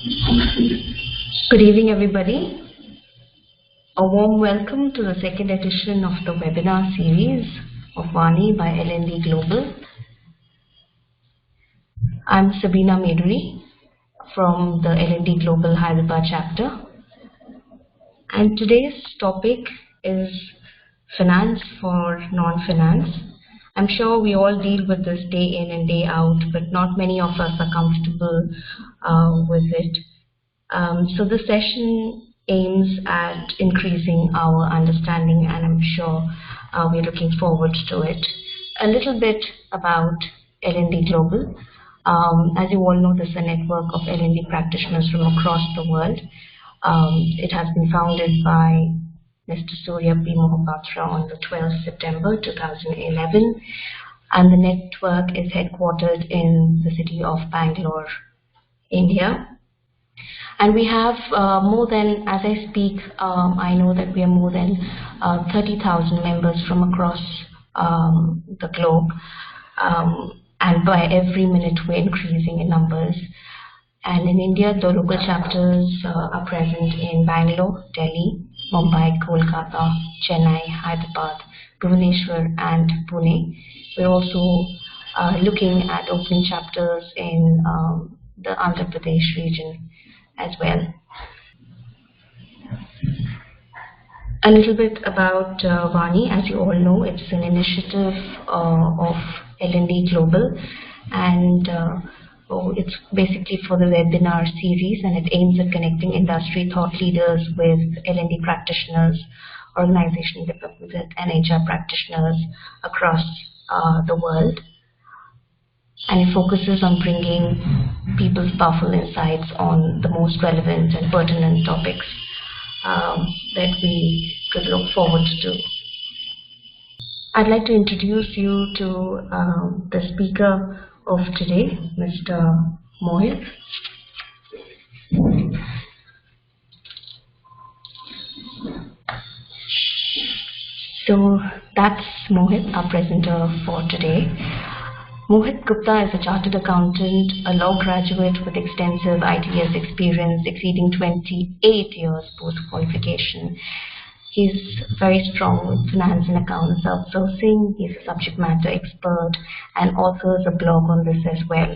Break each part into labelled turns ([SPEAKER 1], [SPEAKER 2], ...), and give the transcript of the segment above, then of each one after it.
[SPEAKER 1] Good evening, everybody. A warm welcome to the second edition of the webinar series of Vani by LND Global. I'm Sabina Meduri from the LND Global Hyderabad chapter. And today's topic is finance for non-finance. I'm sure we all deal with this day in and day out, but not many of us are comfortable with it. So this session aims at increasing our understanding, and I'm sure we're looking forward to it. A little bit about LND Global. As you all know, this is a network of LND practitioners from across the world. It has been founded by Mr. Surya P. Mohapatra on the 12th September 2011, and the network is headquartered in the city of Bangalore, India. And we have more than, as I speak, I know that we are more than 30,000 members from across the globe. And by every minute, we're increasing in numbers. And in India, the local chapters are present in Bangalore, Delhi, Mumbai, Kolkata, Chennai, Hyderabad, Bhubaneswar, and Pune. We're also looking at opening chapters in the Andhra Pradesh region as well. A little bit about Vani. As you all know, it's an initiative of LND Global, and it's basically for the webinar series, and it aims at connecting industry thought leaders with LND practitioners, organizational development, and HR practitioners across the world. And it focuses on bringing people's powerful insights on the most relevant and pertinent topics that we could look forward to. I'd like to introduce you to the speaker of today, Mr. Mohit. So that's Mohit, our presenter for today. Mohit Gupta is a chartered accountant, a law graduate with extensive ITS experience exceeding 28 years post-qualification. He's very strong with finance and accounts outsourcing. He's a subject matter expert and authors a blog on this as well.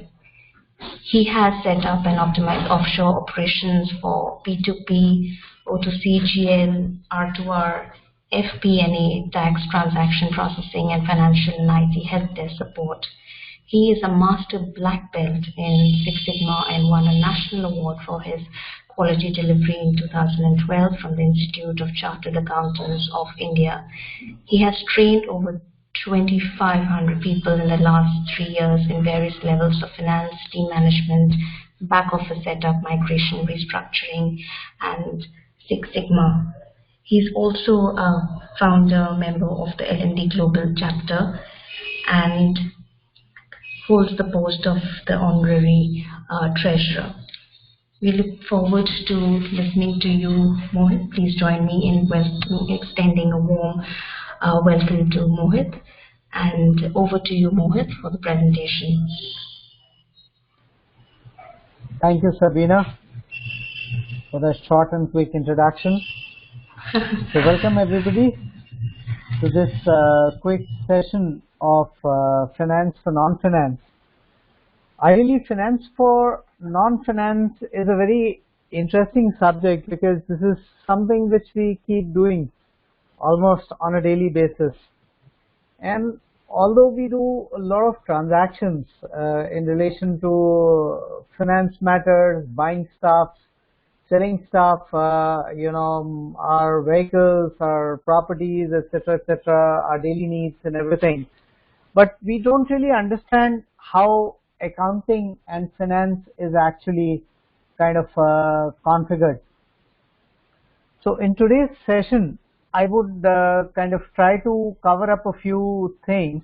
[SPEAKER 1] He has set up and optimized offshore operations for P2P, O2C, GL, R2R, FP&A, tax, transaction processing, and financial and IT help desk support. He is a master black belt in Six Sigma and won a national award for his quality delivery in 2012 from the Institute of Chartered Accountants of India. He has trained over 2,500 people in the last 3 years in various levels of finance, team management, back office setup, migration, restructuring, and Six Sigma. He's also a founder member of the LND Global chapter and holds the post of the honorary treasurer. We look forward to listening to you, Mohit. Please join me in extending a warm welcome to Mohit. And over to you, Mohit, for the presentation.
[SPEAKER 2] Thank you, Sabina, for the short and quick introduction. So welcome everybody to this quick session of finance for non-finance. Ideally, finance for non-finance is a very interesting subject because this is something which we keep doing almost on a daily basis. And although we do a lot of transactions in relation to finance matters, buying stuff, selling stuff, our vehicles, our properties, etc., our daily needs and everything. But we don't really understand how accounting and finance is actually kind of configured. So in today's session, I would kind of try to cover up a few things.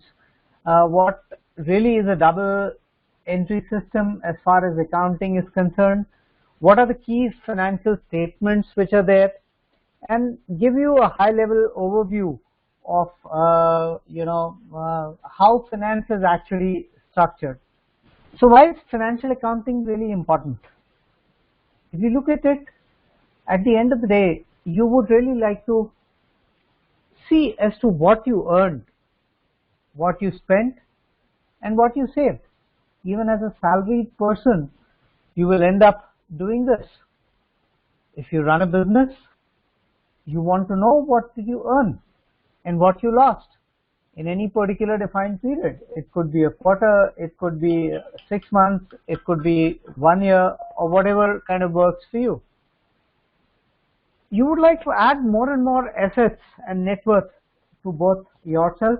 [SPEAKER 2] What really is a double entry system as far as accounting is concerned, what are the key financial statements which are there, and give you a high level overview of how finance is actually structured. So why is financial accounting really important? if you look at it, at the end of the day, you would really like to see as to what you earned, what you spent, and what you saved. Even as a salaried person, you will end up doing this. If you run a business, you want to know what did you earn and what you lost in any particular defined period. It could be a quarter, it could be 6 months, it could be 1 year, or whatever kind of works for you. You would like to add more and more assets and net worth to both yourself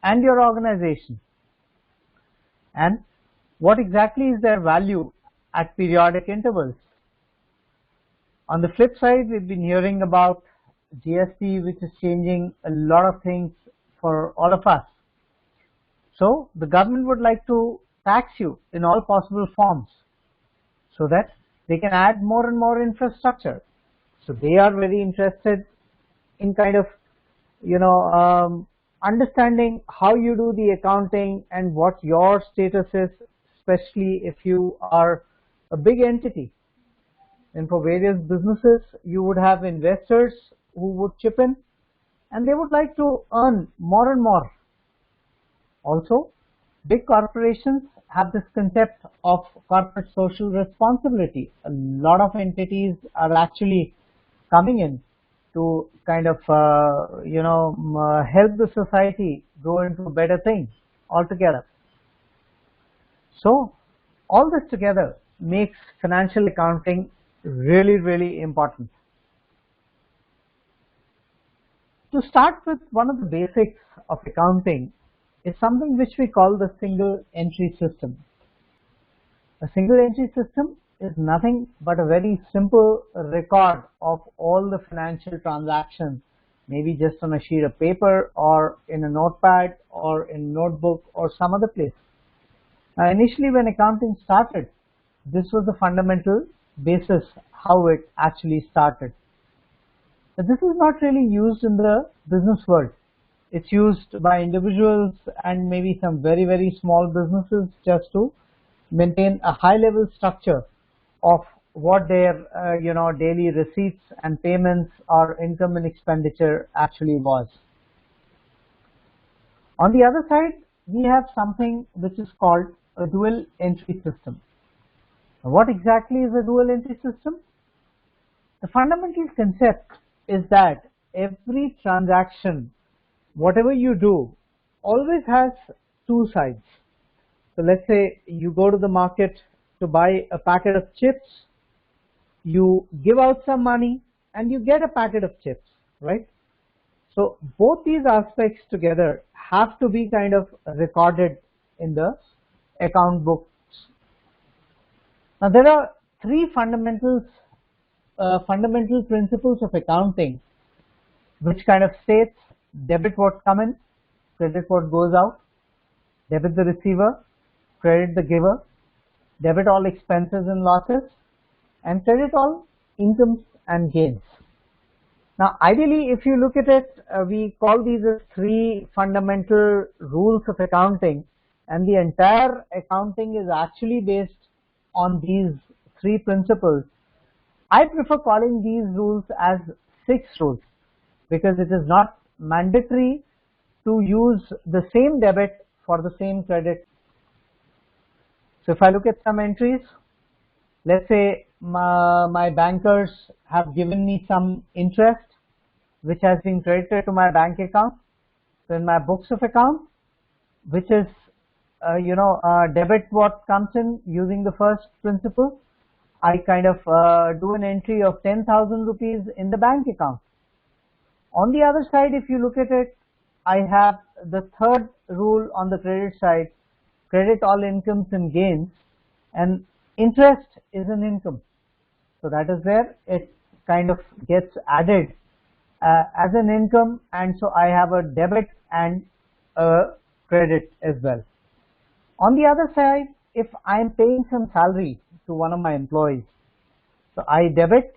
[SPEAKER 2] and your organization. And what exactly is their value at periodic intervals? On the flip side, we've been hearing about GST, which is changing a lot of things for all of us. So the government would like to tax you in all possible forms so that they can add more and more infrastructure. So they are very interested in kind of, understanding how you do the accounting and what your status is, especially if you are a big entity. And for various businesses, you would have investors who would chip in, and they would like to earn more and more. Also, big corporations have this concept of corporate social responsibility. A lot of entities are actually coming in to kind of, help the society grow into a better thing altogether. So, all this together makes financial accounting really, really important. To start with, one of the basics of accounting is something which we call the single entry system. A single entry system is nothing but a very simple record of all the financial transactions, maybe just on a sheet of paper or in a notepad or in a notebook or some other place. Now, initially when accounting started, this was the fundamental basis how it actually started. But this is not really used in the business world. It's used by individuals and maybe some very, very small businesses just to maintain a high level structure of what their daily receipts and payments or income and expenditure actually was. On the other side, we have something which is called a dual entry system. Now, what exactly is a dual entry system? The fundamental concept is that every transaction, whatever you do, always has two sides. So let's say you go to the market to buy a packet of chips, you give out some money and you get a packet of chips, right? So both these aspects together have to be kind of recorded in the account books. Now there are three fundamental principles of accounting which kind of states debit what comes in, credit what goes out, debit the receiver, credit the giver, debit all expenses and losses, and credit all incomes and gains. Now ideally, if you look at it, we call these as three fundamental rules of accounting, and the entire accounting is actually based on these three principles. I prefer calling these rules as 6 rules because it is not mandatory to use the same debit for the same credit. So if I look at some entries, let's say my bankers have given me some interest which has been credited to my bank account. So in my books of account, which is debit what comes in using the first principle, I kind of do an entry of 10,000 rupees in the bank account. On the other side, if you look at it, I have the third rule on the credit side, credit all incomes and gains, and interest is an income. So that is where it kind of gets added as an income, and so I have a debit and a credit as well. On the other side, if I am paying some salary to one of my employees, so I debit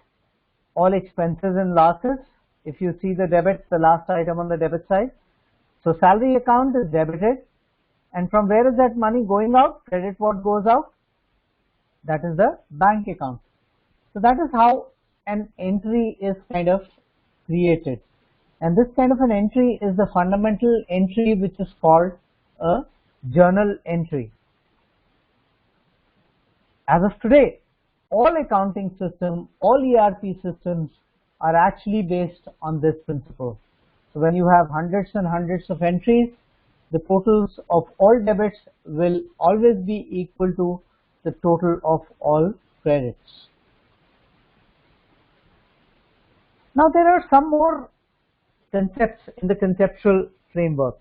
[SPEAKER 2] all expenses and losses. If you see the debit, the last item on the debit side, so salary account is debited, and from where is that money going out? Credit what goes out? That is the bank account. So that is how an entry is kind of created. And this kind of an entry is the fundamental entry which is called a journal entry. As of today, all accounting systems, all ERP systems are actually based on this principle. So when you have hundreds and hundreds of entries, the totals of all debits will always be equal to the total of all credits. Now there are some more concepts in the conceptual framework.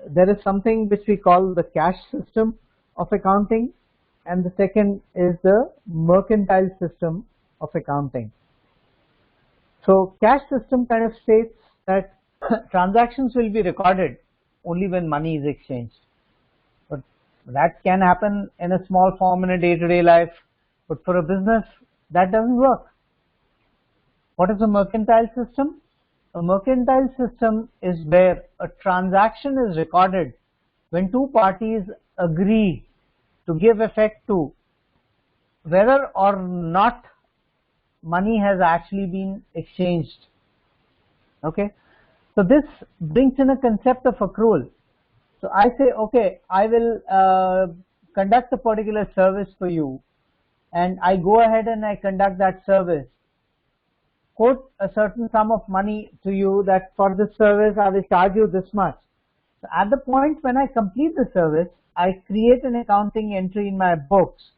[SPEAKER 2] There is something which we call the cash system of accounting, and the second is the mercantile system of accounting. So cash system kind of states that transactions will be recorded only when money is exchanged. But that can happen in a small form in a day-to-day life, but for a business that doesn't work. What is a mercantile system? A mercantile system is where a transaction is recorded when two parties agree to give effect to whether or not money has actually been exchanged. Okay, so this brings in a concept of accrual. So I say, okay, I will conduct a particular service for you, and I go ahead and I conduct that service, quote a certain sum of money to you that for this service I will charge you this much. So at the point when I complete the service, I create an accounting entry in my books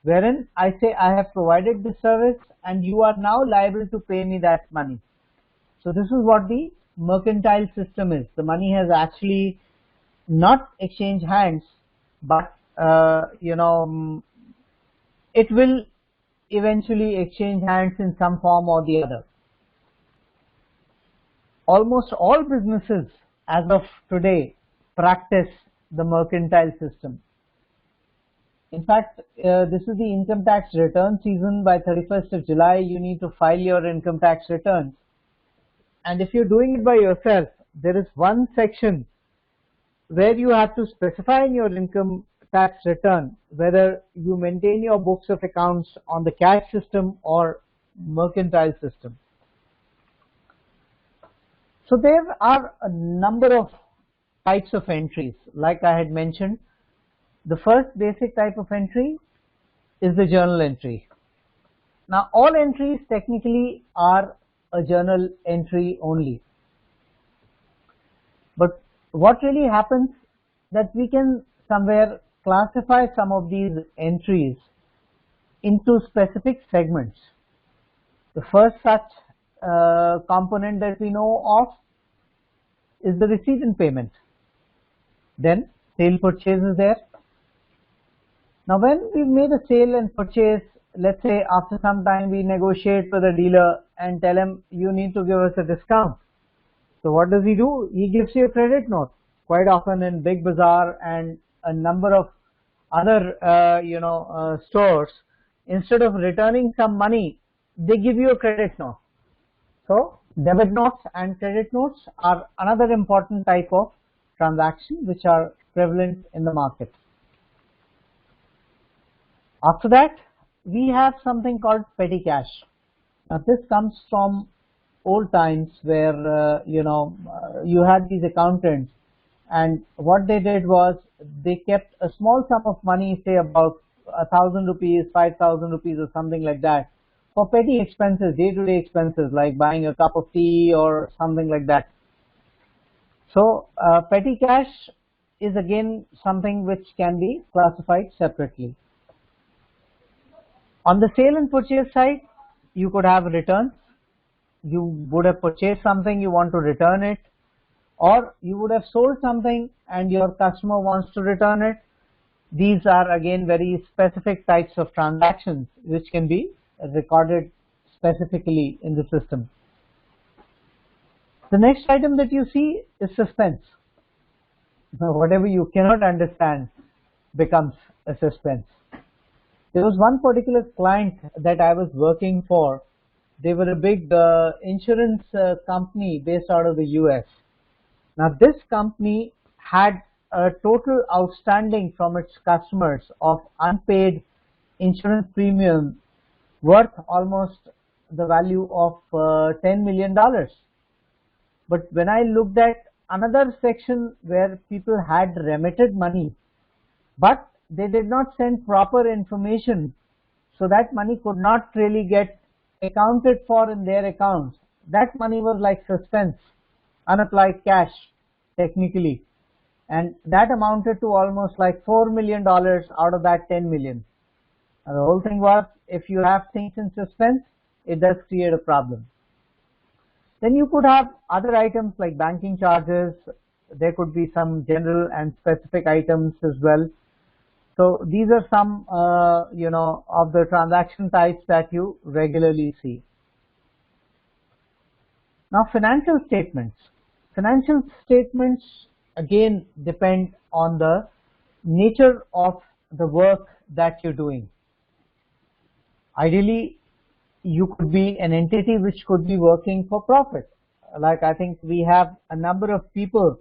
[SPEAKER 2] wherein I say I have provided this service and you are now liable to pay me that money. So this is what the mercantile system is. The money has actually not exchanged hands, but it will eventually exchange hands in some form or the other. Almost all businesses as of today practice the mercantile system. In fact, this is the income tax return season. By 31st of July, you need to file your income tax returns. And if you're doing it by yourself, there is one section where you have to specify in your income tax return whether you maintain your books of accounts on the cash system or mercantile system. So there are a number of types of entries. Like I had mentioned, the first basic type of entry is the journal entry. Now all entries technically are a journal entry only. But what really happens that we can somewhere classify some of these entries into specific segments. The first such component that we know of is the receipt and payment. Then sale purchase is there. Now when we made a sale and purchase, let's say after some time we negotiate with the dealer and tell him you need to give us a discount. So what does he do? He gives you a credit note. Quite often in Big Bazaar and a number of other stores, instead of returning some money, they give you a credit note. So debit notes and credit notes are another important type of transaction which are prevalent in the market. After that, we have something called petty cash. Now this comes from old times where you had these accountants, and what they did was they kept a small sum of money, say about 1,000 rupees, 5,000 rupees or something like that, for petty expenses, day-to-day expenses like buying a cup of tea or something like that. So petty cash is again something which can be classified separately. On the sale and purchase side, you could have returns. You would have purchased something, you want to return it, or you would have sold something and your customer wants to return it. These are again very specific types of transactions which can be recorded specifically in the system. The next item that you see is suspense. Now, whatever you cannot understand becomes a suspense. There was one particular client that I was working for. They were a big insurance company based out of the US. Now this company had a total outstanding from its customers of unpaid insurance premium worth almost the value of $10 million. But when I looked at another section where people had remitted money, but they did not send proper information, so that money could not really get accounted for in their accounts. That money was like suspense, unapplied cash technically, and that amounted to almost like $4 million out of that 10 million. And the whole thing was, if you have things in suspense, it does create a problem. Then you could have other items like banking charges. There could be some general and specific items as well. So these are some, of the transaction types that you regularly see. Now, financial statements. Financial statements again depend on the nature of the work that you're doing. Ideally, you could be an entity which could be working for profit. Like I think we have a number of people.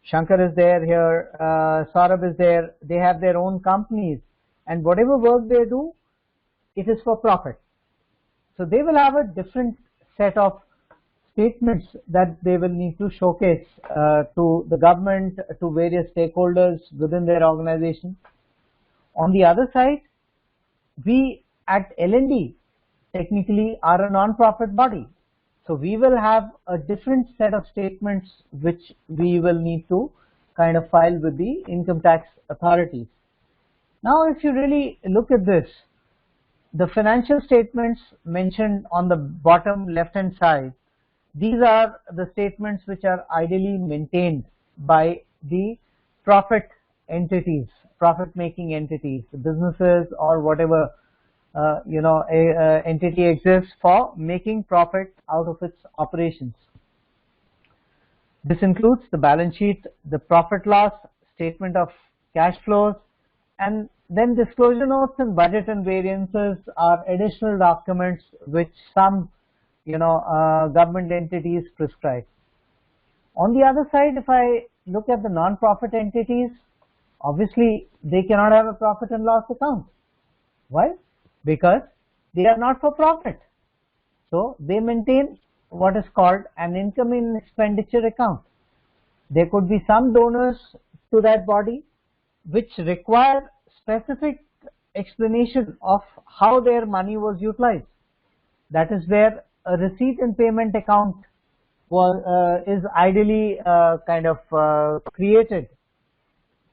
[SPEAKER 2] Shankar is there here, Saurabh is there. They have their own companies, and whatever work they do, it is for profit. So they will have a different set of statements that they will need to showcase to the government, to various stakeholders within their organization. On the other side, we at L&D technically are a non-profit body. So we will have a different set of statements which we will need to kind of file with the income tax authorities. Now, if you really look at this, the financial statements mentioned on the bottom left-hand side, these are the statements which are ideally maintained by the profit entities, profit-making entities, businesses or whatever entity exists for making profit out of its operations. This includes the balance sheet, the profit loss, statement of cash flows, and then disclosure notes and budget and variances are additional documents which some government entities prescribe. On the other side, if I look at the non-profit entities, obviously they cannot have a profit and loss account. Why? Because they are not for profit. So they maintain what is called an income and expenditure account. There could be some donors to that body which require specific explanation of how their money was utilized. That is where a receipt and payment account is ideally created.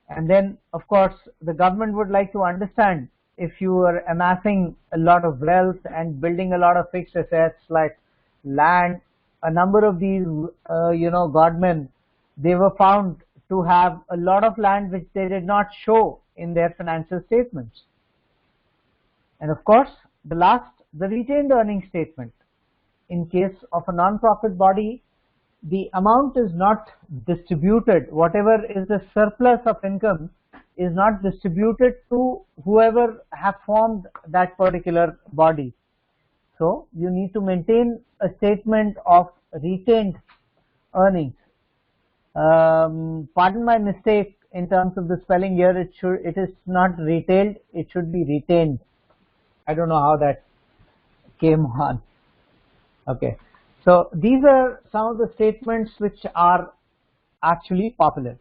[SPEAKER 2] And then, of course, the government would like to understand if you are amassing a lot of wealth and building a lot of fixed assets like land. A number of these, godmen, they were found to have a lot of land which they did not show in their financial statements. And of course, the retained earnings statement. In case of a non-profit body, the amount is not distributed. Whatever is the surplus of income is not distributed to whoever have formed that particular body. So you need to maintain a statement of retained earnings. Pardon my mistake in terms of the spelling here. It is not retailed. It should be retained. I don't know how that came on. Okay. So these are some of the statements which are actually popular.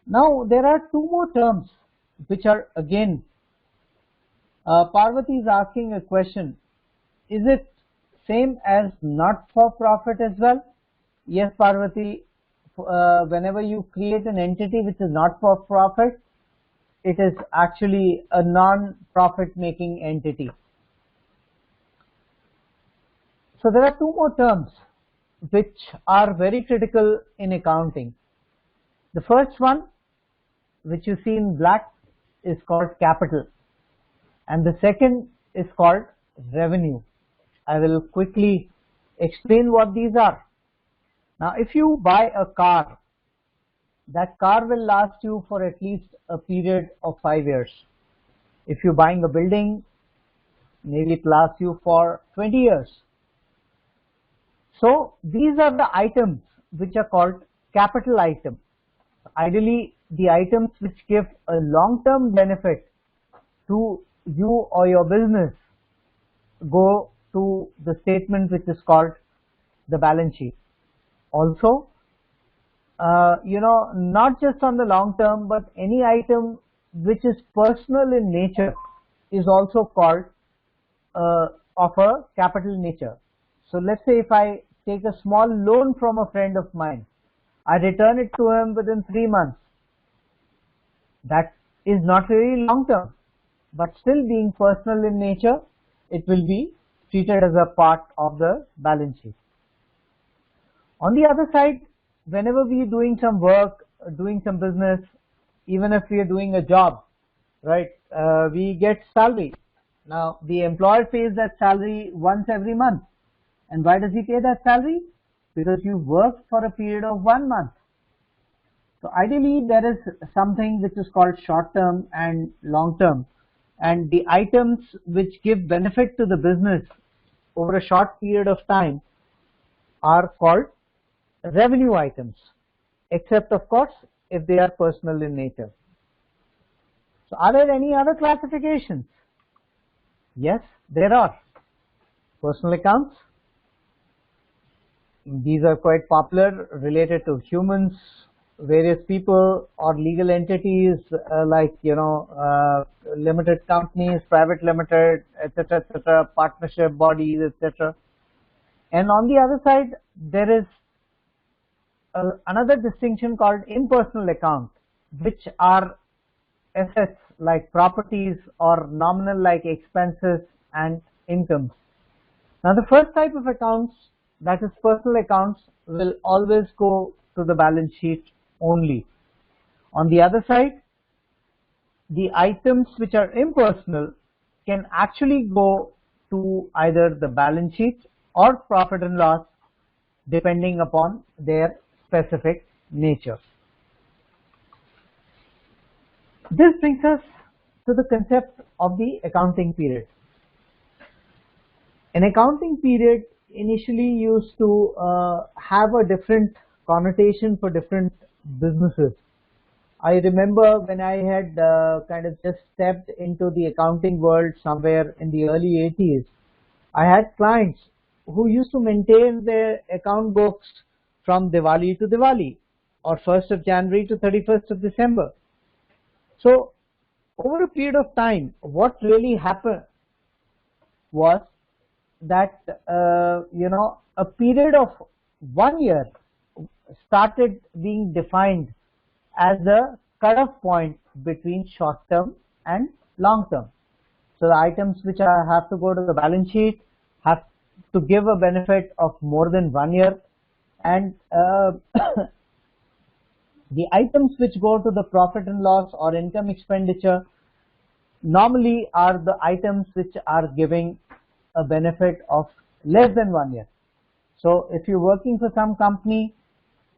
[SPEAKER 2] Now there are two more terms which are again, Parvati is asking a question. Is it same as not for profit as well? Yes, Parvati, whenever you create an entity which is not for profit, it is actually a non-profit making entity. So there are two more terms which are very critical in accounting. The first one, which you see in black, is called capital, and the second is called revenue. I will quickly explain what these are. Now, if you buy a car, that car will last you for at least a period of 5 years. If you're buying a building, maybe it lasts you for 20 years. So these are the items which are called capital items. Ideally, the items which give a long-term benefit to you or your business go to the statement which is called the balance sheet. Also, not just on the long term, but any item which is personal in nature is also called of a capital nature. So let's say if I take a small loan from a friend of mine, I return it to him within 3 months. That is not really long term, but still being personal in nature, it will be treated as a part of the balance sheet. On the other side, whenever we are doing some work, doing some business, even if we are doing a job, right, we get salary. Now, the employer pays that salary once every month. And why does he pay that salary? Because you worked for a period of 1 month. So ideally, there is something which is called short term and long term. And the items which give benefit to the business over a short period of time are called revenue items, except of course if they are personal in nature. So are there any other classifications? Yes, there are. Personal accounts, these are quite popular, related to humans, various people or legal entities like limited companies, private limited, etc., partnership bodies, etc. And on the other side, there is another distinction called impersonal account, which are assets like properties or nominal like expenses and incomes. Now the first type of accounts, that is personal accounts, will always go to the balance sheet only. On the other side, the items which are impersonal can actually go to either the balance sheet or profit and loss, depending upon their specific nature. This brings us to the concept of the accounting period. An accounting period initially used to have a different connotation for different businesses. I remember when I had kind of just stepped into the accounting world somewhere in the early 80s, I had clients who used to maintain their account books from Diwali to Diwali or 1st of January to 31st of December. So over a period of time, what really happened was that a period of 1 year started being defined as a cutoff point between short term and long term. So the items which have to go to the balance sheet have to give a benefit of more than 1 year, and the items which go to the profit and loss or income expenditure normally are the items which are giving a benefit of less than 1 year. So if you're working for some company,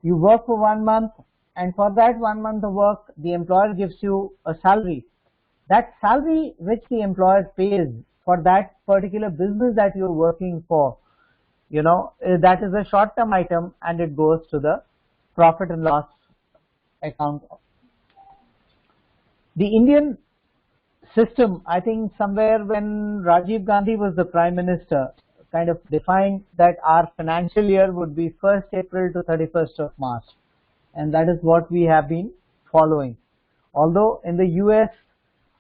[SPEAKER 2] you work for 1 month, and for that 1 month of work, the employer gives you a salary. That salary which the employer pays for that particular business that you're working for, that is a short-term item, and it goes to the profit and loss account. The Indian system, I think somewhere when Rajiv Gandhi was the Prime Minister, kind of defined that our financial year would be 1st April to 31st of March. And that is what we have been following. Although in the US,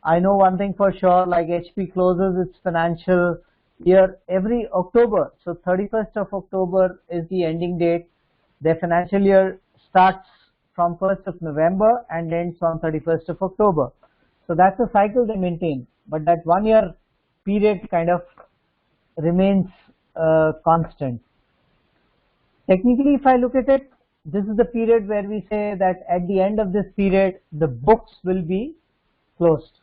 [SPEAKER 2] I know one thing for sure, like HP closes its financial year every October. So 31st of October is the ending date. Their financial year starts from 1st of November and ends on 31st of October. So that's the cycle they maintain. But that 1 year period kind of remains constant. Technically, if I look at it, this is the period where we say that at the end of this period, the books will be closed.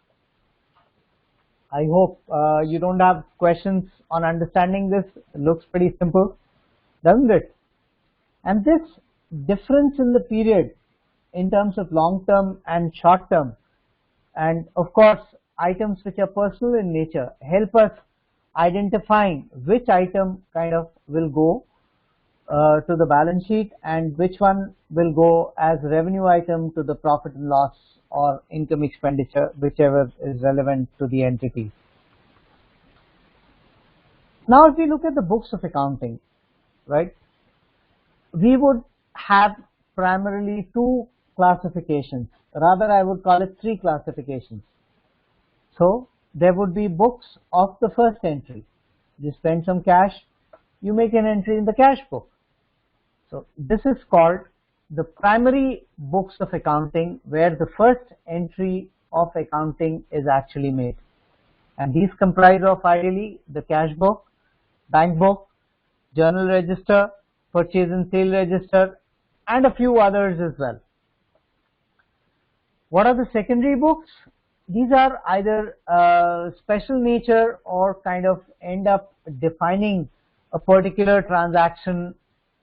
[SPEAKER 2] I hope you don't have questions on understanding this. It looks pretty simple, doesn't it? And this difference in the period in terms of long term and short term, and of course items which are personal in nature, help us identifying which item kind of will go to the balance sheet and which one will go as revenue item to the profit and loss or income expenditure, whichever is relevant to the entity. Now if we look at the books of accounting, right, we would have primarily two classifications. Rather, I would call it three classifications. So there would be books of the first entry. You spend some cash, you make an entry in the cash book. So this is called the primary books of accounting, where the first entry of accounting is actually made. And these comprise of ideally the cash book, bank book, journal register, purchase and sale register, and a few others as well. What are the secondary books? These are either special nature or kind of end up defining a particular transaction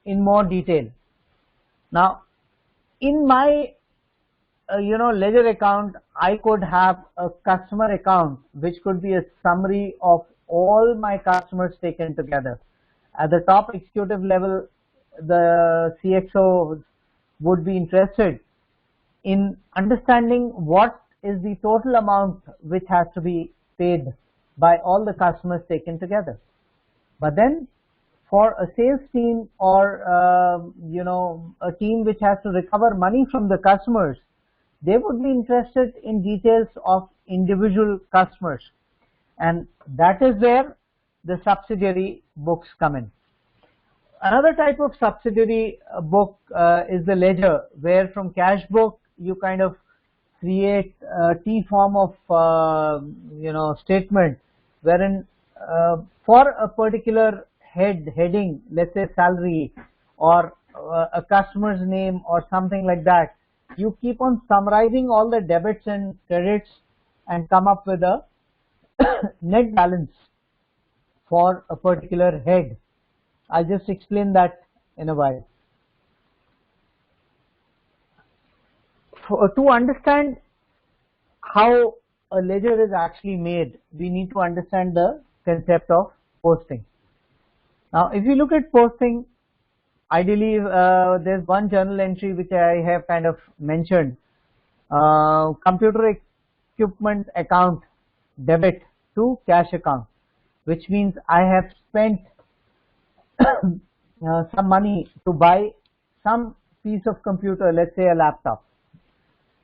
[SPEAKER 2] in more detail. Now, in my ledger account, I could have a customer account which could be a summary of all my customers taken together. At the top executive level, the CXO would be interested in understanding what is the total amount which has to be paid by all the customers taken together. But then for a sales team or a team which has to recover money from the customers, they would be interested in details of individual customers, and that is where the subsidiary books come in. Another type of subsidiary book is the ledger, where from cash book you kind of create a T form of statement, wherein for a particular heading, let's say salary or a customer's name or something like that, you keep on summarizing all the debits and credits and come up with a net balance for a particular head. I'll just explain that in a while. To understand how a ledger is actually made, we need to understand the concept of posting. Now, if you look at posting, ideally there's one journal entry which I have kind of mentioned, computer equipment account debit to cash account, which means I have spent some money to buy some piece of computer, let's say a laptop.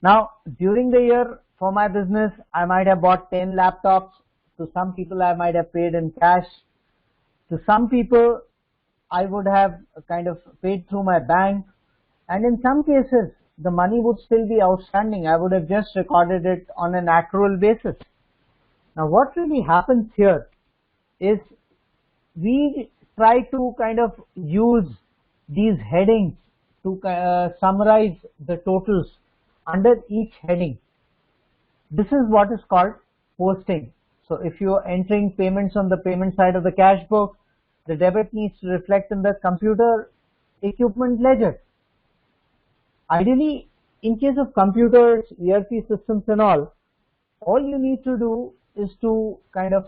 [SPEAKER 2] Now, during the year for my business, I might have bought 10 laptops. To some people, I might have paid in cash. To some people, I would have kind of paid through my bank. And in some cases, the money would still be outstanding. I would have just recorded it on an accrual basis. Now, what really happens here is we try to kind of use these headings to summarize the totals under each heading. This is what is called posting. So if you are entering payments on the payment side of the cash book, the debit needs to reflect in the computer equipment ledger. Ideally, in case of computers, ERP systems and all you need to do is to kind of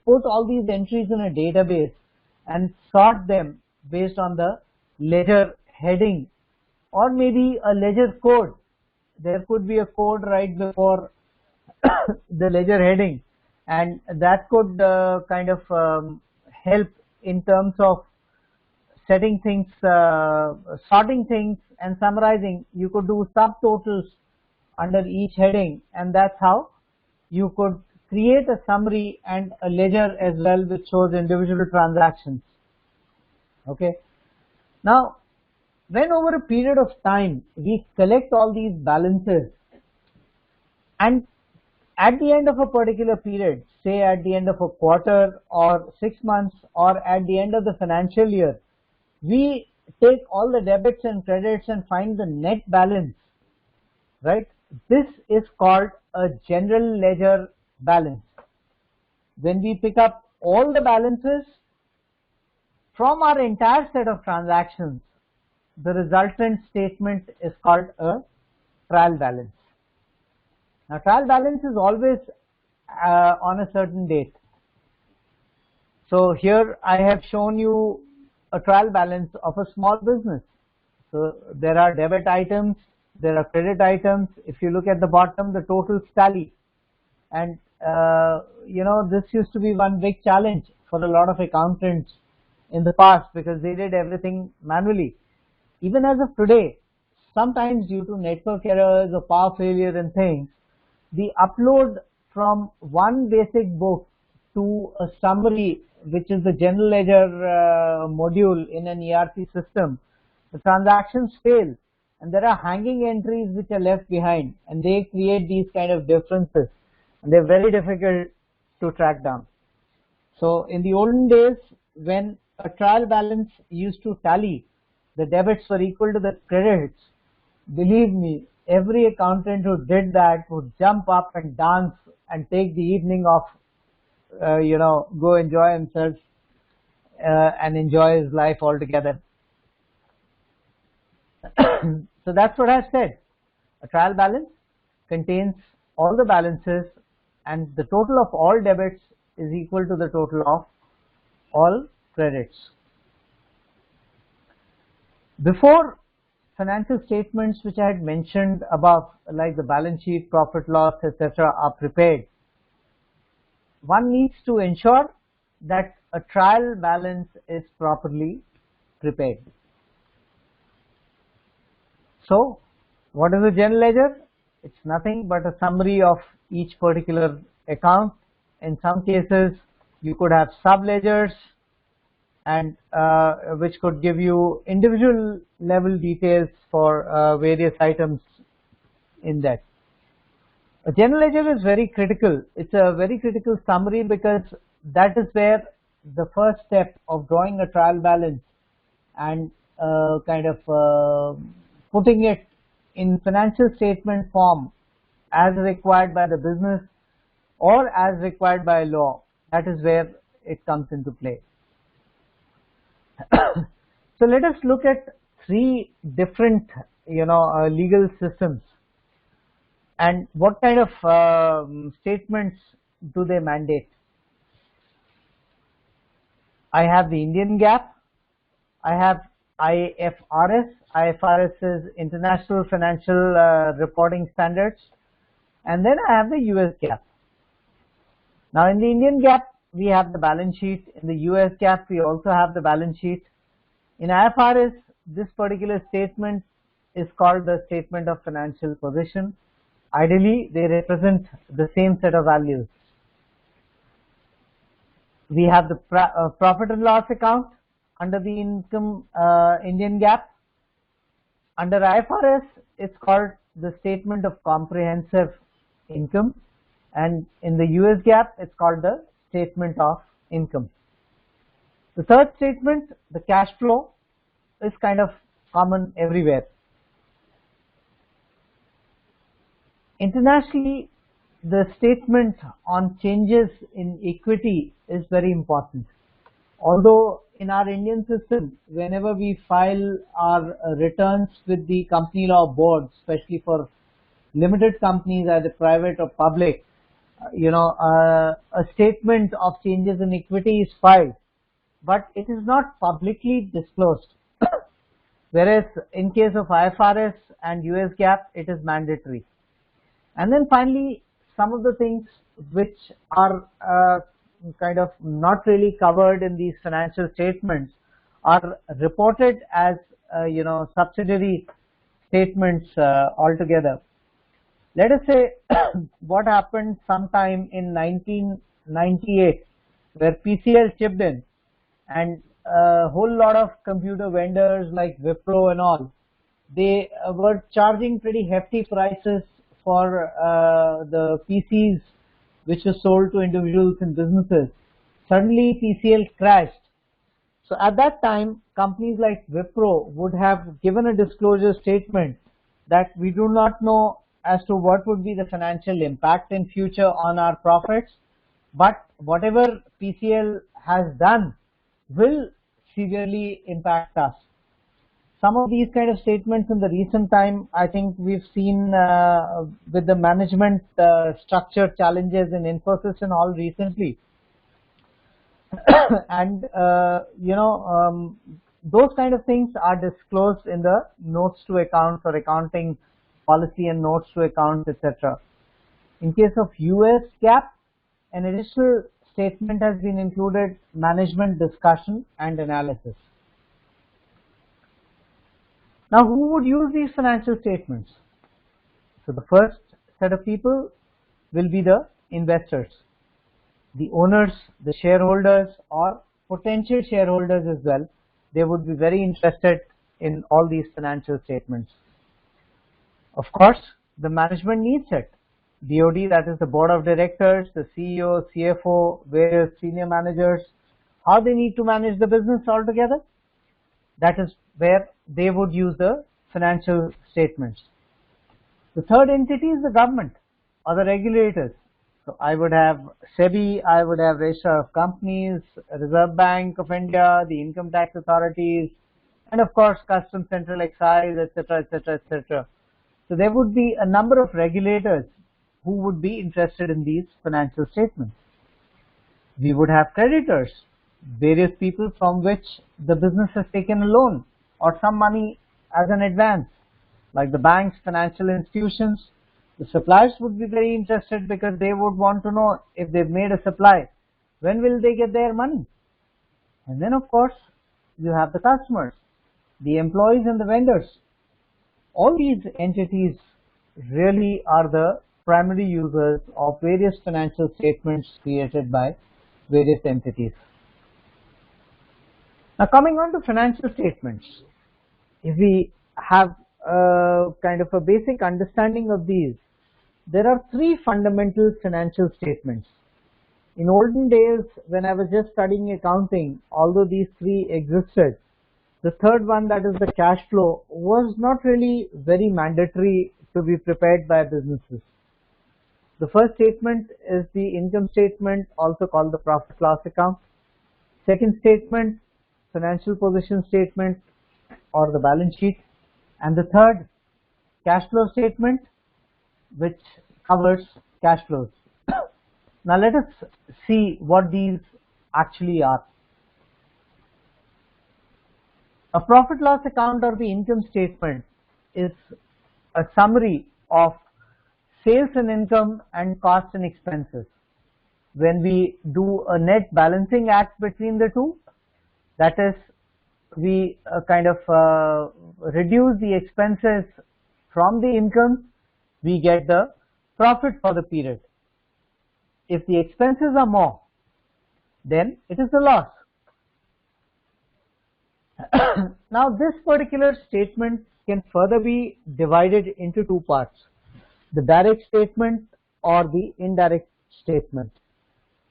[SPEAKER 2] put all these entries in a database and sort them based on the ledger heading, or maybe a ledger code. There could be a code right before the ledger heading, and that could kind of help in terms of setting things, sorting things and summarizing. You could do subtotals under each heading, and that's how you could create a summary and a ledger as well, which shows individual transactions. Okay. Now, when over a period of time we collect all these balances, and at the end of a particular period, say at the end of a quarter or 6 months or at the end of the financial year, we take all the debits and credits and find the net balance, right? This is called a general ledger balance. When we pick up all the balances from our entire set of transactions, the resultant statement is called a trial balance. Now, trial balance is always on a certain date. So here I have shown you a trial balance of a small business. So there are debit items, there are credit items. If you look at the bottom, the totals tally. And this used to be one big challenge for a lot of accountants in the past because they did everything manually. Even as of today, sometimes due to network errors or power failure and things, the upload from one basic book to a summary, which is the general ledger module in an ERP system, the transactions fail and there are hanging entries which are left behind, and they create these kind of differences, and they're very difficult to track down. So in the olden days, when a trial balance used to tally, the debits were equal to the credits, believe me, every accountant who did that would jump up and dance and take the evening off, go enjoy himself and enjoy his life altogether. So that's what I said. A trial balance contains all the balances, and the total of all debits is equal to the total of all credits. Before financial statements which I had mentioned above, like the balance sheet, profit loss, etc., are prepared, one needs to ensure that a trial balance is properly prepared. So, what is a general ledger? It's nothing but a summary of each particular account. In some cases, you could have sub-ledgers, and which could give you individual level details for various items in that. A general ledger is very critical. It's a very critical summary because that is where the first step of drawing a trial balance and putting it in financial statement form as required by the business or as required by law, that is where it comes into play. So let us look at three different legal systems and what kind of statements do they mandate. I have the Indian GAAP, I have IFRS. IFRS is International Financial Reporting Standards, and then I have the US GAAP. Now in the Indian GAAP we have the balance sheet, in the US GAAP we also have the balance sheet. In IFRS, this particular statement is called the Statement of Financial Position. Ideally, they represent the same set of values. We have the profit and loss account under the income Indian GAAP. Under IFRS, it's called the Statement of Comprehensive Income, and in the US GAAP, it's called the Statement of Income. The third statement, the cash flow, is kind of common everywhere. Internationally, the statement on changes in equity is very important. Although in our Indian system, whenever we file our returns with the company law board, especially for limited companies, either private or public, a statement of changes in equity is filed, but it is not publicly disclosed. Whereas in case of IFRS and US GAAP, it is mandatory. And then finally, some of the things which are kind of not really covered in these financial statements are reported as subsidiary statements altogether. Let us say what happened sometime in 1998 where PCL chipped in, and a whole lot of computer vendors like Wipro and all, they were charging pretty hefty prices for the PCs which were sold to individuals and businesses. Suddenly PCL crashed. So at that time, companies like Wipro would have given a disclosure statement that we do not know as to what would be the financial impact in future on our profits, but whatever PCL has done will severely impact us. Some of these kind of statements in the recent time, I think we've seen with the management structure challenges in Infosys and all recently. And those kind of things are disclosed in the notes to accounts or accounting policy and notes to accounts, etc. In case of US GAAP, an additional statement has been included management discussion and analysis. Now, who would use these financial statements? So the first set of people will be the investors, the owners, the shareholders, or potential shareholders as well. They would be very interested in all these financial statements. Of course, the management needs it. BOD, that is the board of directors, the CEO, CFO, various senior managers, how they need to manage the business altogether. That is where they would use the financial statements. The third entity is the government or the regulators. So I would have SEBI, I would have Registrar of Companies, Reserve Bank of India, the income tax authorities, and of course Customs, Central Excise, etc., etc., etc. So there would be a number of regulators who would be interested in these financial statements. We would have creditors, various people from which the business has taken a loan or some money as an advance, like the banks, financial institutions. The suppliers would be very interested because they would want to know if they've made a supply, when will they get their money? And then of course you have the customers, the employees and the vendors. All these entities really are the primary users of various financial statements created by various entities. Now coming on to financial statements, if we have kind of a basic understanding of these, there are three fundamental financial statements. In olden days, when I was just studying accounting, although these three existed, the third one, that is the cash flow, was not really very mandatory to be prepared by businesses. The first statement is the income statement, also called the profit loss account. Second statement, financial position statement or the balance sheet. And the third, cash flow statement, which covers cash flows. Now let us see what these actually are. A profit loss account or the income statement is a summary of sales and income and costs and expenses. When we do a net balancing act between the two, that is, we kind of reduce the expenses from the income, we get the profit for the period. If the expenses are more, then it is a loss. Now this particular statement can further be divided into two parts, the direct statement or the indirect statement.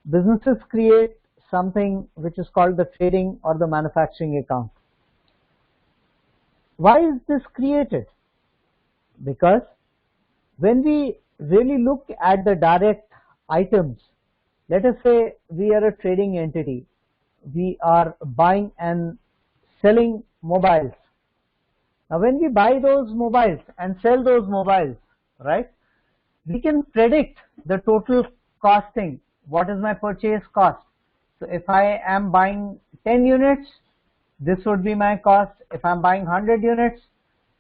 [SPEAKER 2] Businesses create something which is called the trading or the manufacturing account. Why is this created? Because when we really look at the direct items, let us say we are a trading entity, we are buying and selling mobiles. Now when we buy those mobiles and sell those mobiles, right, we can predict the total costing. What is my purchase cost? So if I am buying 10 units, this would be my cost. If I am buying 100 units,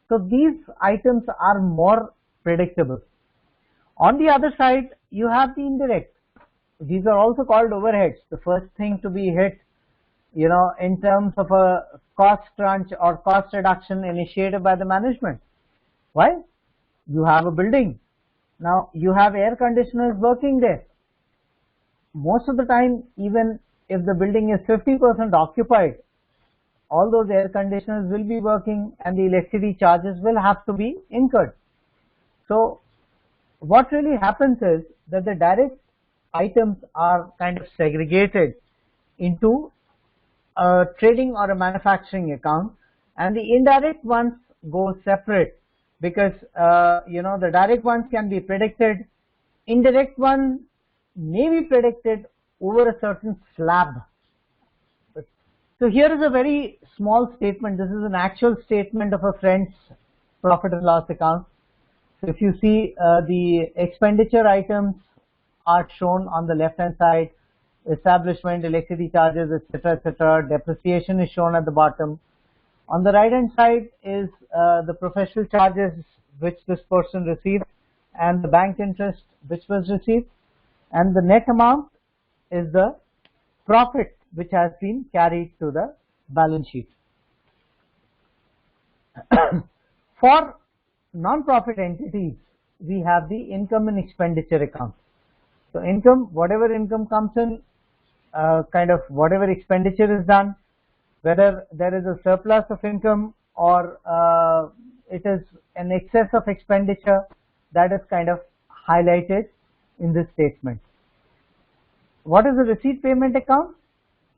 [SPEAKER 2] so these items are more predictable. On the other side, you have the indirect. These are also called overheads. The first thing to be hit, in terms of a cost crunch or cost reduction initiated by the management. Why? You have a building. Now you have air conditioners working there. Most of the time, even if the building is 50% occupied, all those air conditioners will be working and the electricity charges will have to be incurred. So what really happens is that the direct items are kind of segregated into a trading or a manufacturing account, and the indirect ones go separate because the direct ones can be predicted, indirect ones may be predicted over a certain slab. So here is a very small statement. This is an actual statement of a friend's profit and loss account. So if you see the expenditure items are shown on the left hand side, establishment, electricity charges, etc., etc. Depreciation is shown at the bottom. On the right hand side is the professional charges which this person received and the bank interest which was received, and the net amount is the profit which has been carried to the balance sheet. For non-profit entities, we have the income and expenditure account. So income, whatever income comes in, kind of whatever expenditure is done, whether there is a surplus of income or it is an excess of expenditure, that is kind of highlighted in this statement. What is the receipt payment account?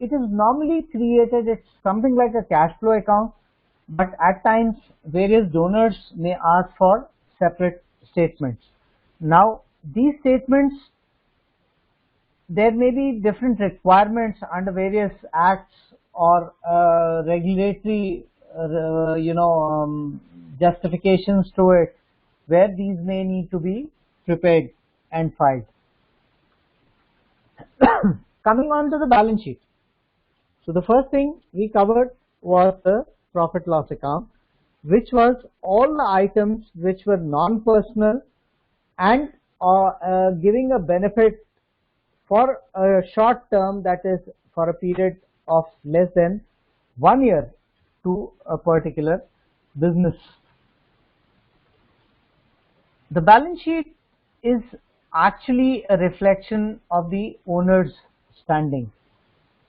[SPEAKER 2] It is normally created, it's something like a cash flow account, but at times various donors may ask for separate statements. Now these statements, there may be different requirements under various acts or regulatory justifications to it, where these may need to be prepared and filed. Coming on to the balance sheet. So the first thing we covered was the profit loss account, which was all the items which were non-personal and giving a benefit for a short term, that is for a period of less than 1 year to a particular business. The balance sheet is actually a reflection of the owner's standing.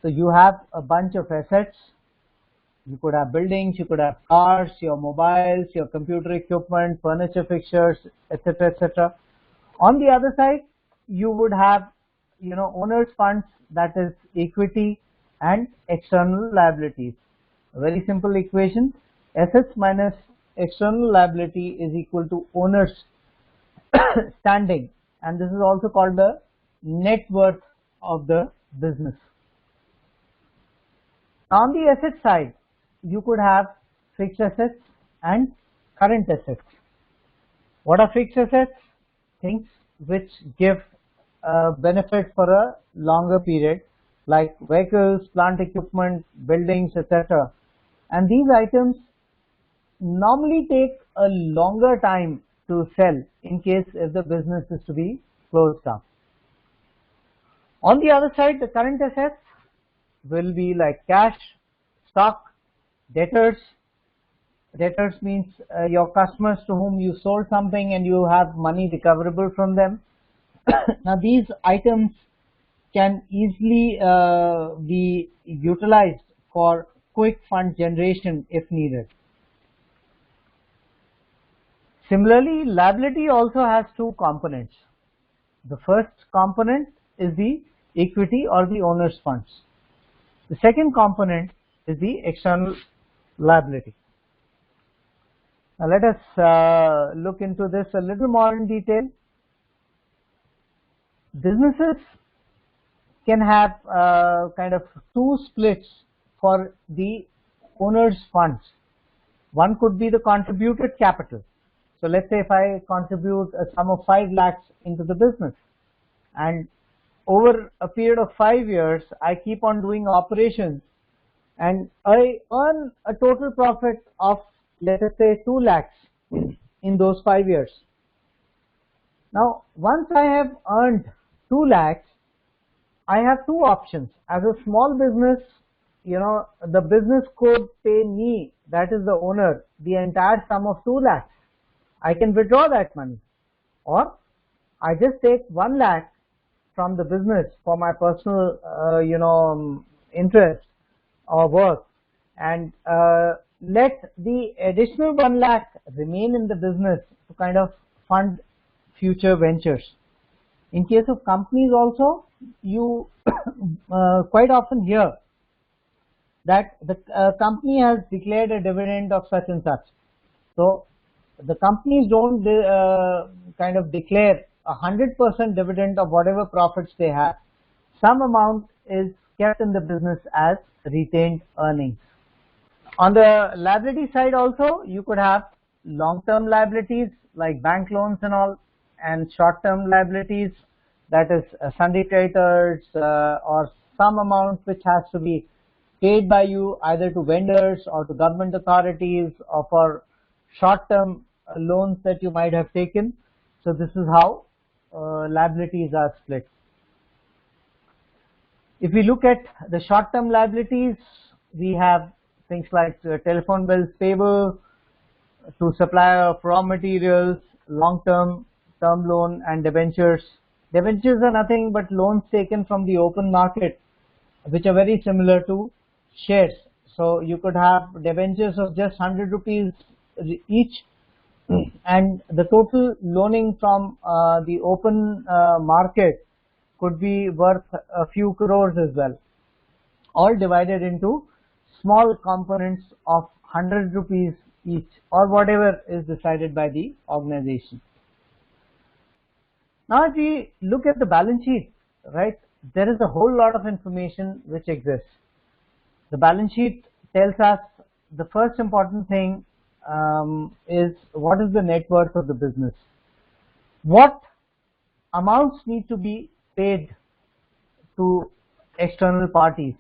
[SPEAKER 2] So you have a bunch of assets. You could have buildings, you could have cars, your mobiles, your computer equipment, furniture fixtures, etc., etc. On the other side, you would have, owner's funds, that is equity and external liabilities. A very simple equation: assets minus external liability is equal to owner's standing, and this is also called the net worth of the business. On the asset side, you could have fixed assets and current assets. What are fixed assets? Things which give benefit for a longer period, like vehicles, plant equipment, buildings, etc. And these items normally take a longer time to sell in case if the business is to be closed down. On the other side, the current assets will be like cash, stock, debtors. Debtors means your customers to whom you sold something and you have money recoverable from them. Now these items can easily be utilized for quick fund generation if needed. Similarly, liability also has two components. The first component is the equity or the owner's funds. The second component is the external liability. Now let us look into this a little more in detail. Businesses can have kind of two splits for the owner's funds. One could be the contributed capital. So let's say if I contribute a sum of 5 lakhs into the business, and over a period of 5 years I keep on doing operations and I earn a total profit of, let us say, 2 lakhs in those 5 years. Now once I have earned 2 lakhs, I have two options. As a small business, the business could pay me, that is the owner, the entire sum of 2 lakhs. I can withdraw that money, or I just take 1 lakh from the business for my personal interest or work, and let the additional 1 lakh remain in the business to kind of fund future ventures. In case of companies also, you quite often hear that the company has declared a dividend of such and such. So the companies don't kind of declare 100% dividend of whatever profits they have. Some amount is kept in the business as retained earnings. On the liability side also, you could have long-term liabilities like bank loans and all, and short-term liabilities, that is sundry creditors or some amount which has to be paid by you either to vendors or to government authorities or for short-term loans that you might have taken. So this is how liabilities are split. If we look at the short-term liabilities, we have things like telephone bills payable to supplier of raw materials, long-term term loan and debentures. Debentures are nothing but loans taken from the open market, which are very similar to shares. So you could have debentures of just 100 rupees each, and the total loaning from the open market could be worth a few crores as well, all divided into small components of 100 rupees each, or whatever is decided by the organization. Now if we look at the balance sheet, right, there is a whole lot of information which exists. The balance sheet tells us the first important thing is what is the net worth of the business. What amounts need to be paid to external parties.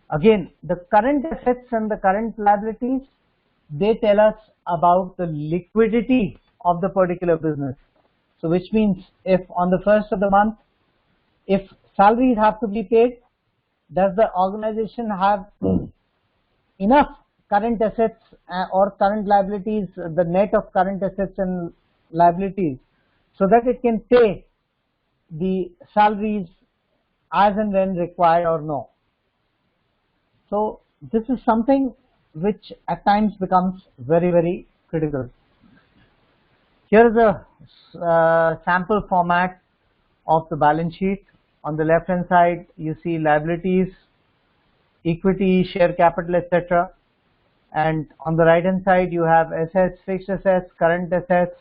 [SPEAKER 2] Again, the current assets and the current liabilities, they tell us about the liquidity of the particular business. So which means if on the first of the month, if salaries have to be paid, does the organization have enough current assets or current liabilities, the net of current assets and liabilities, so that it can pay the salaries as and when required or no. So this is something which at times becomes very, very critical. Here is a sample format of the balance sheet. On the left hand side you see liabilities, equity, share capital, etc. And on the right hand side you have assets, fixed assets, current assets.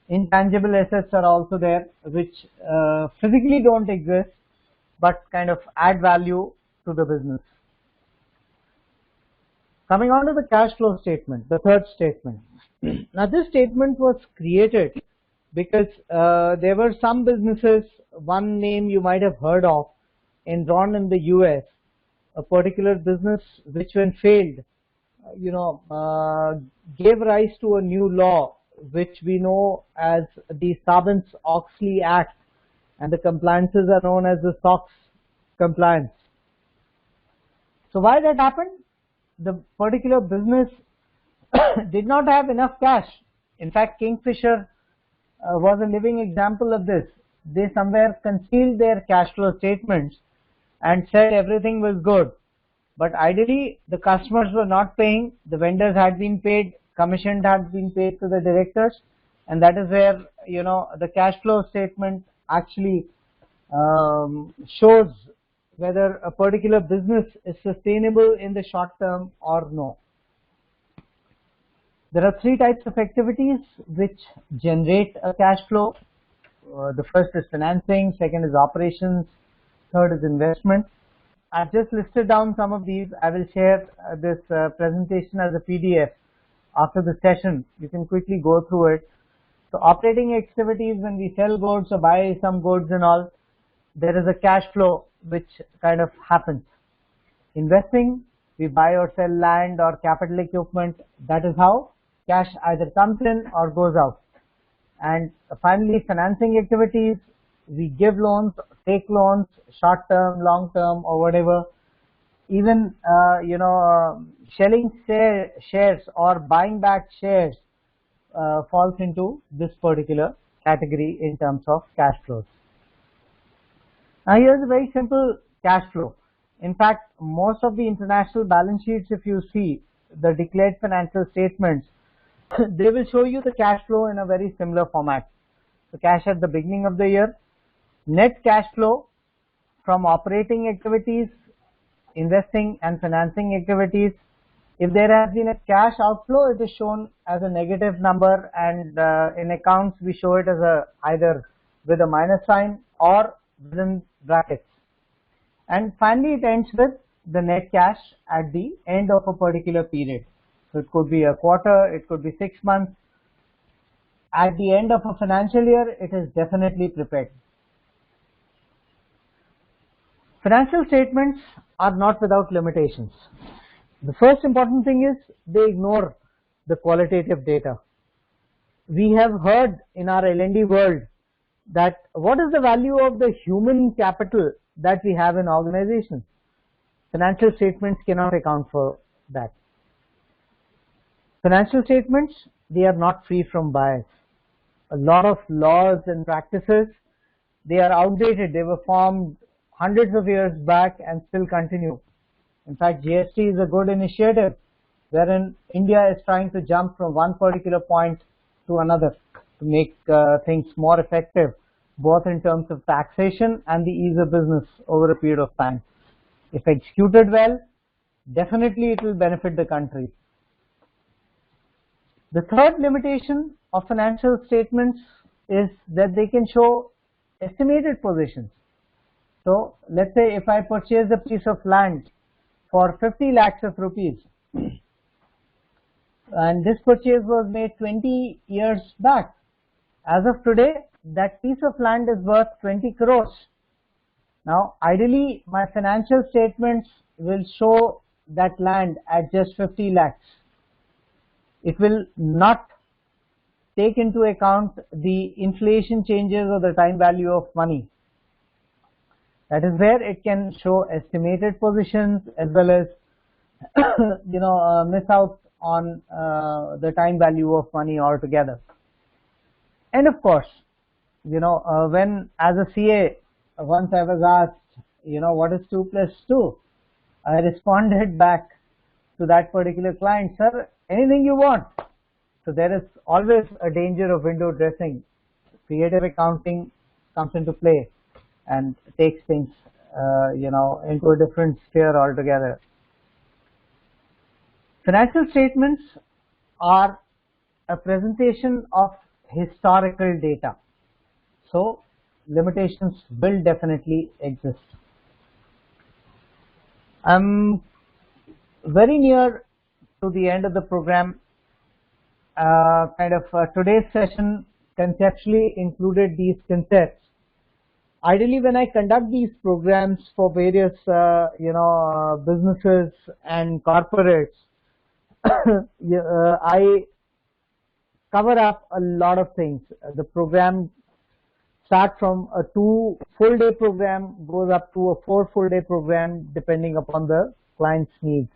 [SPEAKER 2] Intangible assets are also there, which physically don't exist but kind of add value to the business. Coming on to the cash flow statement, the third statement. Now this statement was created because there were some businesses, one name you might have heard of, Enron in the US, a particular business which when failed, gave rise to a new law which we know as the Sarbanes-Oxley Act, and the compliances are known as the SOX compliance. So why that happened? The particular business did not have enough cash. In fact, Kingfisher was a living example of this. They somewhere concealed their cash flow statements and said everything was good. But ideally, the customers were not paying, the vendors had been paid, commission had been paid to the directors, and that is where the cash flow statement actually shows whether a particular business is sustainable in the short term or no. There are three types of activities which generate a cash flow. The first is financing, second is operations, third is investment. I've just listed down some of these. I will share this presentation as a PDF after the session. You can quickly go through it. So operating activities, when we sell goods or buy some goods and all, there is a cash flow which kind of happens. Investing, we buy or sell land or capital equipment. That is how cash either comes in or goes out. And finally, financing activities, we give loans, take loans, short term, long term, or whatever. Even selling shares or buying back shares falls into this particular category in terms of cash flows. Now here's a very simple cash flow. In fact, most of the international balance sheets, if you see the declared financial statements, they will show you the cash flow in a very similar format. So cash at the beginning of the year, net cash flow from operating activities, investing and financing activities. If there has been a cash outflow, it is shown as a negative number, and in accounts we show it as either with a minus sign or within brackets. And finally it ends with the net cash at the end of a particular period. So it could be a quarter, it could be 6 months. At the end of a financial year, it is definitely prepared. Financial statements are not without limitations. The first important thing is they ignore the qualitative data. We have heard in our L&D world that what is the value of the human capital that we have in organizations? Financial statements cannot account for that. Financial statements, they are not free from bias. A lot of laws and practices, they are outdated. They were formed hundreds of years back and still continue. In fact, GST is a good initiative wherein India is trying to jump from one particular point to another to make things more effective, both in terms of taxation and the ease of business over a period of time. If executed well, definitely it will benefit the country. The third limitation of financial statements is that they can show estimated positions. So let's say if I purchase a piece of land for 50 lakhs of rupees, and this purchase was made 20 years back. As of today, that piece of land is worth 20 crores. Now, ideally, my financial statements will show that land at just 50 lakhs. It will not take into account the inflation changes or the time value of money. That is where it can show estimated positions as well as miss out on the time value of money altogether. And of course, when as a CA, once I was asked, what is 2 plus 2? I responded back to that particular client, sir, anything you want. So there is always a danger of window dressing. Creative accounting comes into play and takes things, into a different sphere altogether. Financial statements are a presentation of historical data. So limitations will definitely exist. I'm very near to the end of the program. Today's session conceptually included these concepts. Ideally, when I conduct these programs for various, businesses and corporates, I cover up a lot of things. The program starts from a 2 full-day program, goes up to a 4 full-day program, depending upon the client's needs.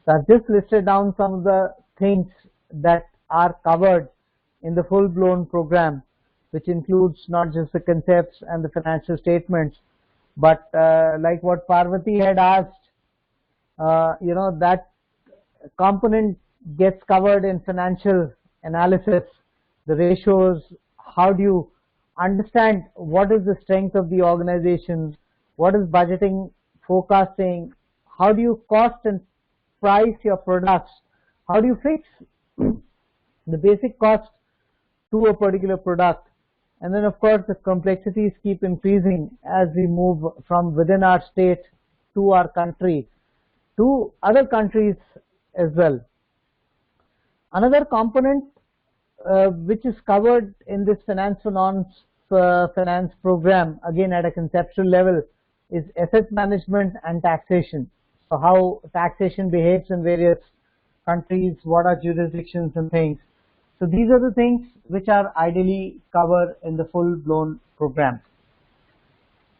[SPEAKER 2] So I've just listed down some of the things that are covered in the full-blown program, which includes not just the concepts and the financial statements, but like what Parvati had asked, that component gets covered in financial analysis, the ratios, how do you understand what is the strength of the organization, what is budgeting, forecasting, how do you cost and price your products, how do you fix the basic cost to a particular product. And then of course the complexities keep increasing as we move from within our state to our country to other countries as well. Another component which is covered in this finance program, again at a conceptual level, is asset management and taxation. So how taxation behaves in various countries, what are jurisdictions and things. So these are the things which are ideally covered in the full-blown program.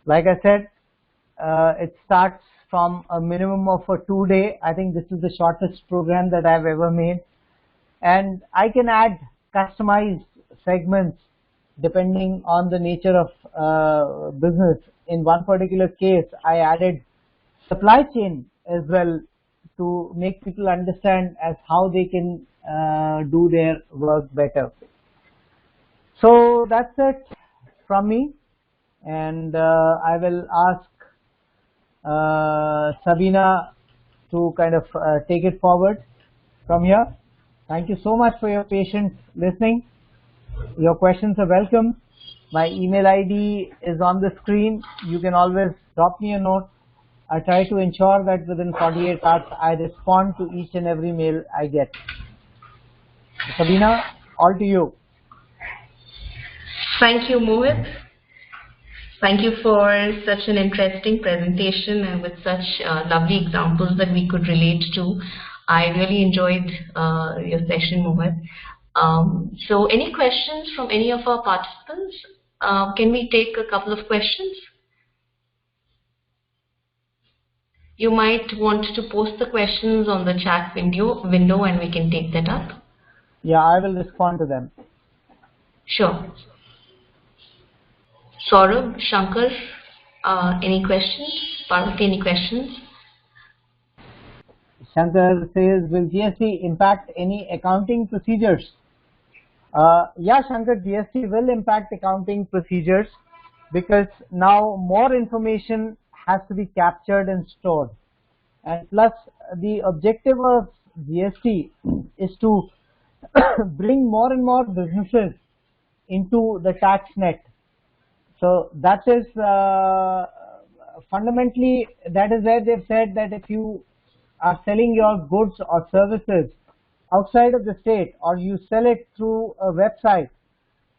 [SPEAKER 2] Like I said, it starts from a minimum of a 2-day. I think this is the shortest program that I've ever made. And I can add customized segments depending on the nature of business. In one particular case, I added supply chain as well to make people understand as how they can do their work better. So that's it from me, and I will ask Sabina to kind of take it forward from here. Thank you so much for your patient listening. Your questions are welcome. My email ID is on the screen. You can always drop me a note. I try to ensure that within 48 hours I respond to each and every mail I get. Sabina, all to you.
[SPEAKER 1] Thank you, Mohit. Thank you for such an interesting presentation and with such lovely examples that we could relate to. I really enjoyed your session, Mohit. So any questions from any of our participants? Can we take a couple of questions? You might want to post the questions on the chat window and we can take that up.
[SPEAKER 2] Yeah, I will respond to them.
[SPEAKER 1] Sure. Saurabh, Shankar, any questions? Parvati, any questions?
[SPEAKER 2] Shankar says, will GST impact any accounting procedures? Yeah, Shankar, GST will impact accounting procedures because now more information has to be captured and stored. And plus, the objective of GST is to bring more and more businesses into the tax net. So that is fundamentally, that is where they've said that if you are selling your goods or services outside of the state, or you sell it through a website,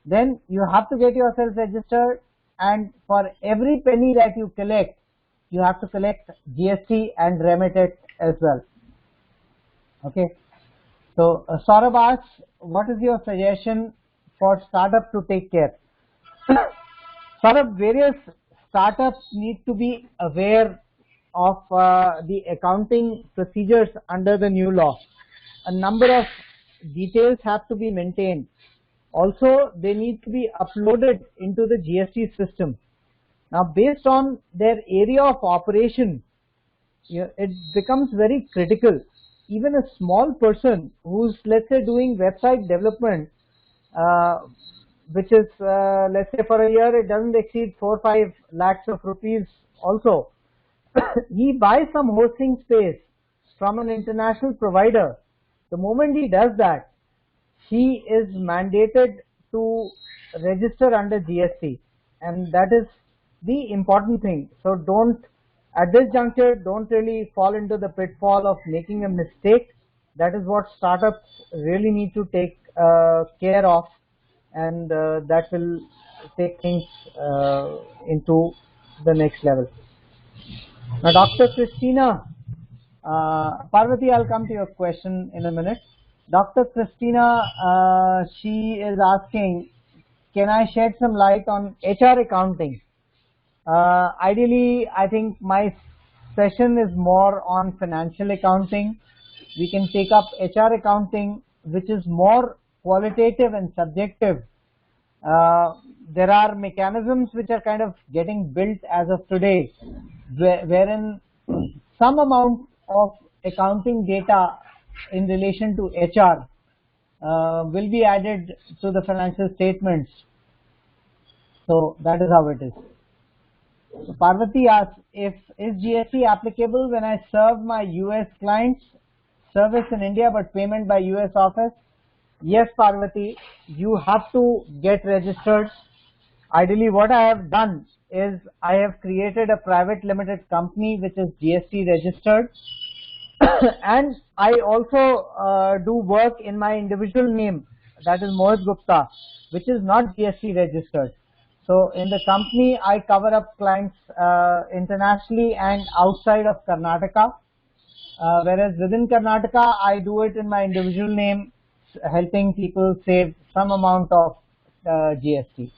[SPEAKER 2] then you have to get yourself registered, and for every penny that you collect, you have to collect GST and remit it as well. Okay. So Saurabh asks, what is your suggestion for startup to take care? Saurabh, various startups need to be aware of the accounting procedures under the new law. A number of details have to be maintained. Also, they need to be uploaded into the GST system. Now, based on their area of operation, it becomes very critical. Even a small person who's, let's say, doing website development, which is, let's say, for a year, it doesn't exceed 4-5 lakhs of rupees also. He buys some hosting space from an international provider. The moment he does that, he is mandated to register under GST, and that is the important thing. So don't, at this juncture, don't really fall into the pitfall of making a mistake. That is what startups really need to take care of, and that will take things into the next level. Now, Dr. Christina, Parvati, I'll come to your question in a minute. Dr. Christina, she is asking, can I shed some light on HR accounting? Ideally, I think my session is more on financial accounting. We can take up HR accounting, which is more qualitative and subjective. There are mechanisms which are kind of getting built as of today, wherein some amount of accounting data in relation to HR will be added to the financial statements. So that is how it is. So Parvati asks, is GST applicable when I serve my US clients service in India but payment by US office? Yes, Parvati, you have to get registered. Ideally, what I have done is I have created a private limited company which is GST registered, and I also do work in my individual name, that is Mohit Gupta, which is not GST registered. So in the company, I cover up clients internationally and outside of Karnataka, whereas within Karnataka, I do it in my individual name, helping people save some amount of GST.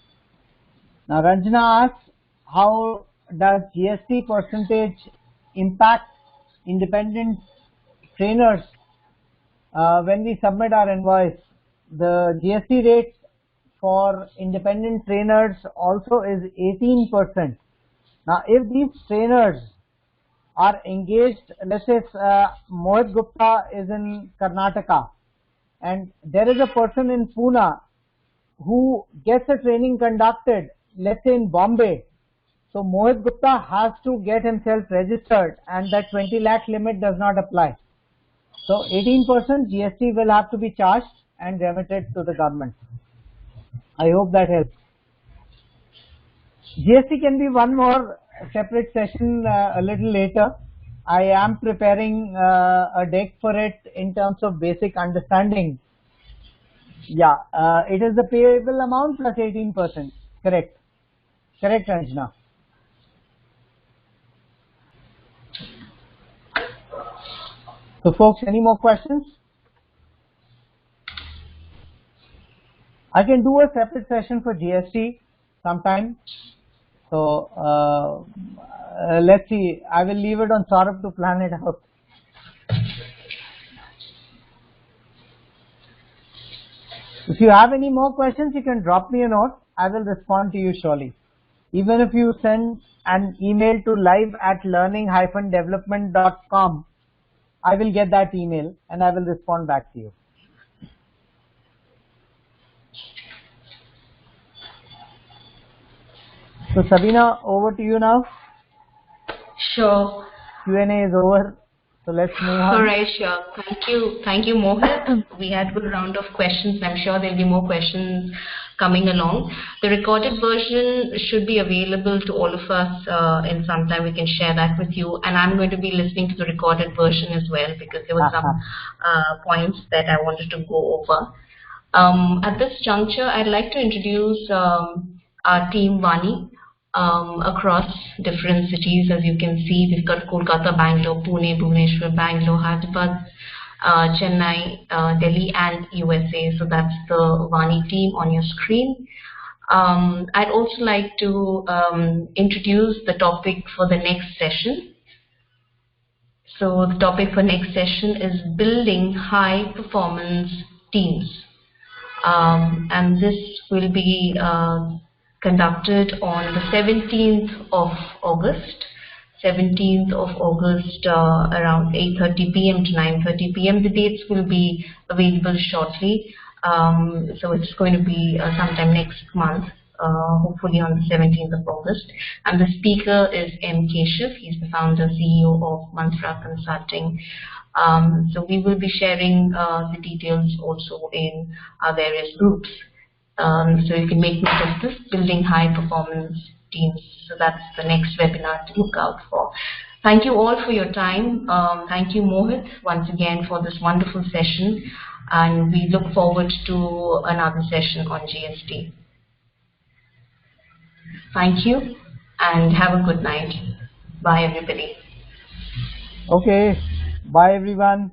[SPEAKER 2] Now, Ranjana asks, how does GST percentage impact independent trainers when we submit our invoice? The GST rate for independent trainers also is 18%. Now, if these trainers are engaged, let's say Mohit Gupta is in Karnataka, and there is a person in Pune who gets a training conducted, let's say in Bombay. So Mohit Gupta has to get himself registered, and that 20 lakh limit does not apply. So 18% GST will have to be charged and remitted to the government. I hope that helps. GST can be one more separate session a little later. I am preparing a deck for it in terms of basic understanding. Yeah, it is the payable amount plus 18%. Correct. Correct, Ranjana. So folks, any more questions? I can do a separate session for GST. sometime. So let's see. I will leave it on Saurabh to plan it out. If you have any more questions, you can drop me a note. I will respond to you surely. Even if you send an email to live@learning-development.com, I will get that email and I will respond back to you. So Sabina, over to you now.
[SPEAKER 1] Sure.
[SPEAKER 2] Q&A is over. So let's move on.
[SPEAKER 1] All right, sure. Thank you, Mohit. We had a good round of questions. I'm sure there'll be more questions coming along. The recorded version should be available to all of us in some time. We can share that with you. And I'm going to be listening to the recorded version as well because there were some points that I wanted to go over. At this juncture, I'd like to introduce our team Vani. Across different cities. As you can see, we've got Kolkata, Bangalore, Pune, Bhubaneswar, Bangalore, Hyderabad, Chennai, Delhi and USA. So that's the Vani team on your screen. I'd also like to introduce the topic for the next session. So the topic for next session is building high performance teams. And this will be conducted on the 17th of August. 17th of August around 8:30 p.m. to 9:30 p.m. The dates will be available shortly. So it's going to be sometime next month, hopefully on the 17th of August. And the speaker is M. Keshav. He's the founder, CEO of Mantra Consulting. So we will be sharing the details also in our various groups. So you can make note of this, building high performance teams. So that's the next webinar to look out for. Thank you all for your time. Thank you, Mohit, once again for this wonderful session. And we look forward to another session on GST. Thank you and have a good night. Bye, everybody.
[SPEAKER 2] Okay. Bye, everyone.